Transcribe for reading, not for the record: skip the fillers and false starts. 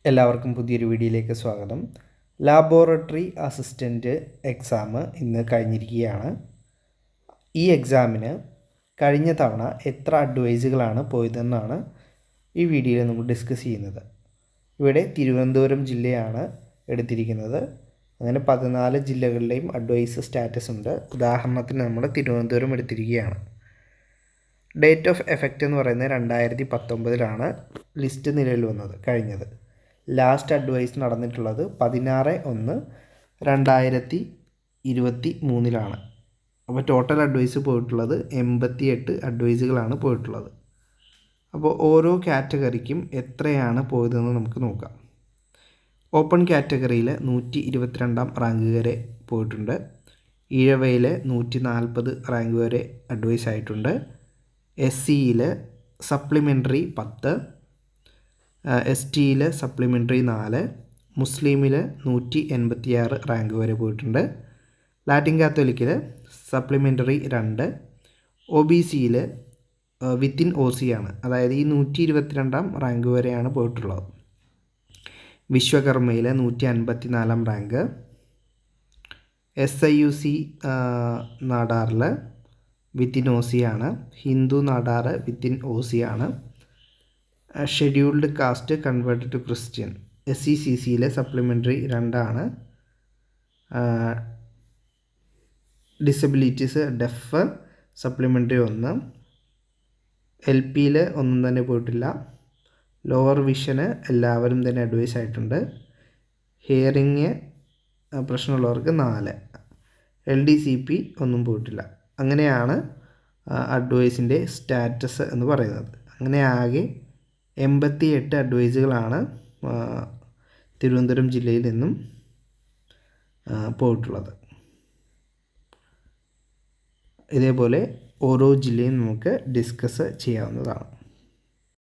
എല്ലാവർക്കും പുതിയൊരു വീഡിയോയിലേക്ക് സ്വാഗതം. ലാബോറട്ടറി അസിസ്റ്റൻറ്റ് എക്സാം ഇന്ന് കഴിഞ്ഞിരിക്കുകയാണ്. ഈ എക്സാമിന് കഴിഞ്ഞ തവണ എത്ര അഡ്വൈസുകളാണ് പോയതെന്നാണ് ഈ വീഡിയോയിൽ നമ്മൾ ഡിസ്കസ് ചെയ്യുന്നത്. ഇവിടെ തിരുവനന്തപുരം ജില്ലയാണ് എടുത്തിരിക്കുന്നത്. അങ്ങനെ 14 ജില്ലകളിലെയും അഡ്വൈസ് സ്റ്റാറ്റസ് ഉണ്ട്. ഉദാഹരണത്തിന് നമ്മൾ തിരുവനന്തപുരം എടുത്തിരിക്കുകയാണ്. ഡേറ്റ് ഓഫ് എഫക്റ്റ് എന്ന് പറയുന്നത് 2019 ലിസ്റ്റ് നിലവിൽ വന്നത് കഴിഞ്ഞത്. ലാസ്റ്റ് അഡ്വൈസ് നടന്നിട്ടുള്ളത് 16/1/2023. അപ്പോൾ ടോട്ടൽ അഡ്വൈസ് പോയിട്ടുള്ളത് 88 അഡ്വൈസുകളാണ് പോയിട്ടുള്ളത്. അപ്പോൾ ഓരോ കാറ്റഗറിക്കും എത്രയാണ് പോയതെന്ന് നമുക്ക് നോക്കാം. ഓപ്പൺ കാറ്റഗറിയിൽ 122 റാങ്ക് വരെ പോയിട്ടുണ്ട്. ഈഴവയിൽ 140 റാങ്ക് വരെ അഡ്വൈസ് ആയിട്ടുണ്ട്. SCയിൽ സപ്ലിമെൻ്ററി 10, STയിൽ സപ്ലിമെൻ്ററി 4, മുസ്ലിമിൽ 186 റാങ്ക് വരെ പോയിട്ടുണ്ട്. ലാറ്റിൻ കാത്തോലിക്കിൽ സപ്ലിമെൻ്ററി 2, OBCയിൽ വിത്തിൻ OC ആണ്, അതായത് ഈ 122 റാങ്ക് വരെയാണ് പോയിട്ടുള്ളത്. വിശ്വകർമ്മയിൽ 154 റാങ്ക്, SIUC നാടാറിൽ വിത്തിൻ OC ആണ്, ഹിന്ദു നാടാറ് വിത്തിൻ OC ആണ്. Scheduled caste converted to Christian SECCയിലെ സപ്ലിമെൻ്ററി 2 ആണ്. ഡിസബിലിറ്റീസ് ഡെഫ് സപ്ലിമെൻ്ററി 1, LPയിൽ ഒന്നും തന്നെ പോയിട്ടില്ല. ലോവർ വിഷന് എല്ലാവരും തന്നെ അഡ്വൈസ് ആയിട്ടുണ്ട്. ഹിയറിങ് പ്രശ്നമുള്ളവർക്ക് 4, LDCP ഒന്നും പോയിട്ടില്ല. അങ്ങനെയാണ് അഡ്വൈസിൻ്റെ സ്റ്റാറ്റസ് എന്ന് പറയുന്നത്. അങ്ങനെ ആകെ 88 അഡ്വൈസുകളാണ് തിരുവനന്തപുരം ജില്ലയിൽ നിന്നും പോയിട്ടുള്ളത്. ഇതേപോലെ ഓരോ ജില്ലയും നമുക്ക് ഡിസ്കസ് ചെയ്യാവുന്നതാണ്.